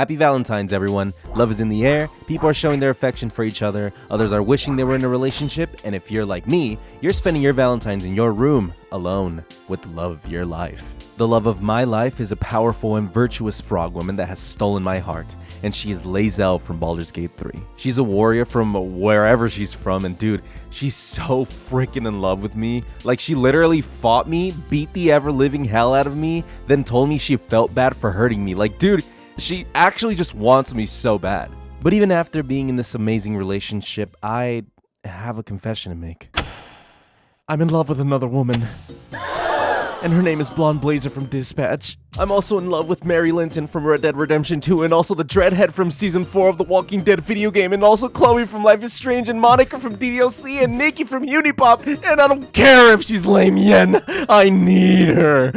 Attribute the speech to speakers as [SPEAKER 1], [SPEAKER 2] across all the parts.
[SPEAKER 1] Happy Valentine's, everyone. Love is in the air, people are showing their affection for each other, others are wishing they were in a relationship, and if you're like me, you're spending your Valentine's in your room, alone, with the love of your life. The love of my life is a powerful and virtuous frog woman that has stolen my heart, and she is Lae'zel from Baldur's Gate 3. She's a warrior from wherever she's from, and dude, she's so freaking in love with me. Like, she literally fought me, beat the ever-living hell out of me, then told me she felt bad for hurting me. Like, dude, she actually just wants me so bad. But even after being in this amazing relationship, I have a confession to make. I'm in love with another woman. And her name is Blonde Blazer from Dispatch. I'm also in love with Mary Linton from Red Dead Redemption 2, and also the Dreadhead from Season 4 of the Walking Dead video game, and also Chloe from Life is Strange, and Monica from DDLC, and Nikki from Unipop, and I don't care if she's lame yen, I need her.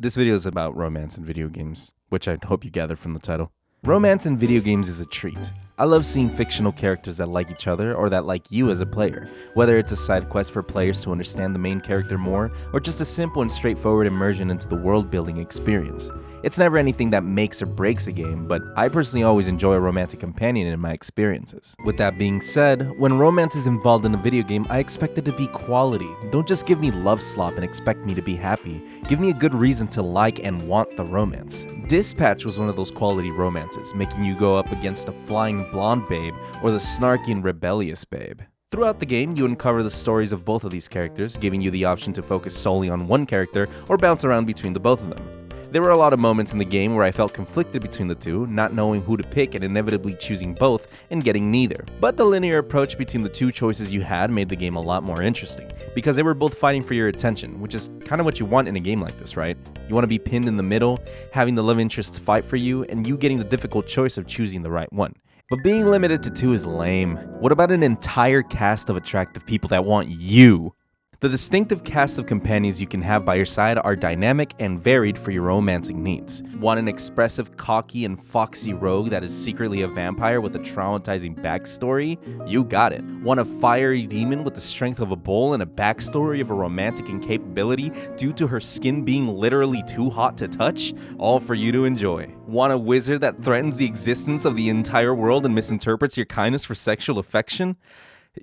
[SPEAKER 1] This video is about romance in video games, which I hope you gathered from the title. Romance in video games is a treat. I love seeing fictional characters that like each other or that like you as a player, whether it's a side quest for players to understand the main character more, or just a simple and straightforward immersion into the world-building experience. It's never anything that makes or breaks a game, but I personally always enjoy a romantic companion in my experiences. With that being said, when romance is involved in a video game, I expect it to be quality. Don't just give me love slop and expect me to be happy. Give me a good reason to like and want the romance. Dispatch was one of those quality romances, making you go up against a flying blonde babe or the snarky and rebellious babe. Throughout the game, you uncover the stories of both of these characters, giving you the option to focus solely on one character or bounce around between the both of them. There were a lot of moments in the game where I felt conflicted between the two, not knowing who to pick and inevitably choosing both and getting neither. But the linear approach between the two choices you had made the game a lot more interesting, because they were both fighting for your attention, which is kind of what you want in a game like this, right? You want to be pinned in the middle, having the love interests fight for you, and you getting the difficult choice of choosing the right one. But being limited to two is lame. What about an entire cast of attractive people that want you? The distinctive cast of companions you can have by your side are dynamic and varied for your romancing needs. Want an expressive, cocky, and foxy rogue that is secretly a vampire with a traumatizing backstory? You got it. Want a fiery demon with the strength of a bull and a backstory of a romantic incapability due to her skin being literally too hot to touch? All for you to enjoy. Want a wizard that threatens the existence of the entire world and misinterprets your kindness for sexual affection?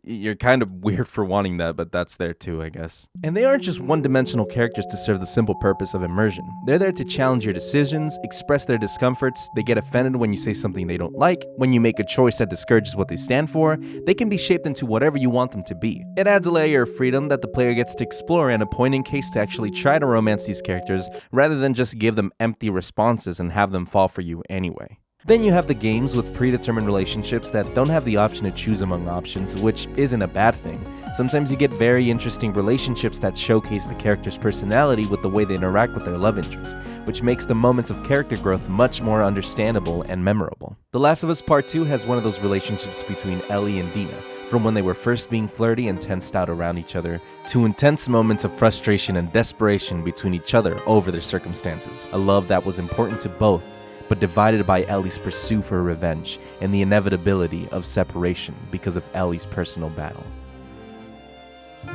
[SPEAKER 1] You're kind of weird for wanting that, but that's there too, I guess. And they aren't just one-dimensional characters to serve the simple purpose of immersion. They're there to challenge your decisions, express their discomforts, they get offended when you say something they don't like, when you make a choice that discourages what they stand for, they can be shaped into whatever you want them to be. It adds a layer of freedom that the player gets to explore and a point in case to actually try to romance these characters, rather than just give them empty responses and have them fall for you anyway. Then you have the games with predetermined relationships that don't have the option to choose among options, which isn't a bad thing. Sometimes you get very interesting relationships that showcase the character's personality with the way they interact with their love interest, which makes the moments of character growth much more understandable and memorable. The Last of Us Part 2 has one of those relationships between Ellie and Dina, from when they were first being flirty and tensed out around each other, to intense moments of frustration and desperation between each other over their circumstances. A love that was important to both, but divided by Ellie's pursuit for revenge and the inevitability of separation because of Ellie's personal battle.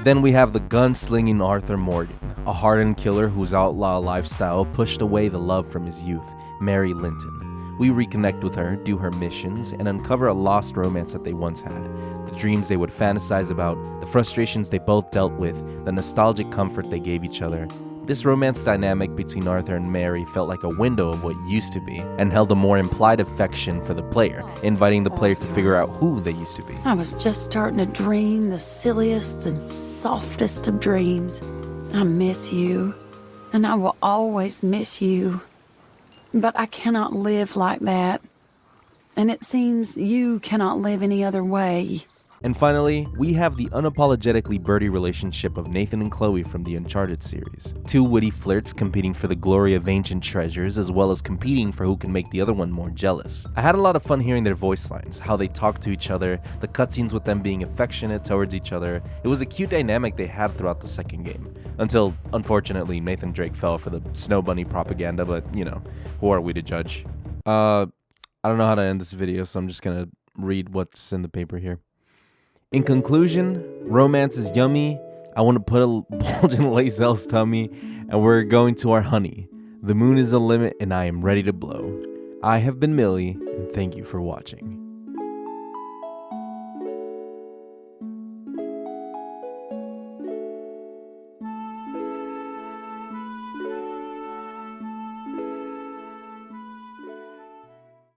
[SPEAKER 1] Then we have the gun-slinging Arthur Morgan, a hardened killer whose outlaw lifestyle pushed away the love from his youth, Mary Linton. We reconnect with her, do her missions, and uncover a lost romance that they once had, the dreams they would fantasize about, the frustrations they both dealt with, the nostalgic comfort they gave each other. This romance dynamic between Arthur and Mary felt like a window of what used to be, and held a more implied affection for the player, inviting the player to figure out who they used to be.
[SPEAKER 2] I was just starting to dream the silliest and softest of dreams. I miss you, and I will always miss you. But I cannot live like that, and it seems you cannot live any other way.
[SPEAKER 1] And finally, we have the unapologetically birdie relationship of Nathan and Chloe from the Uncharted series. Two witty flirts competing for the glory of ancient treasures, as well as competing for who can make the other one more jealous. I had a lot of fun hearing their voice lines, how they talk to each other, the cutscenes with them being affectionate towards each other. It was a cute dynamic they had throughout the second game. Until, unfortunately, Nathan Drake fell for the Snow Bunny propaganda, but, you know, who are we to judge? I don't know how to end this video, so I'm just gonna read what's in the paper here. In conclusion, romance is yummy. I want to put a bulge in Lae'zel's tummy, and we're going to our honey. The moon is the limit and I am ready to blow. I have been Milli, and thank you for watching.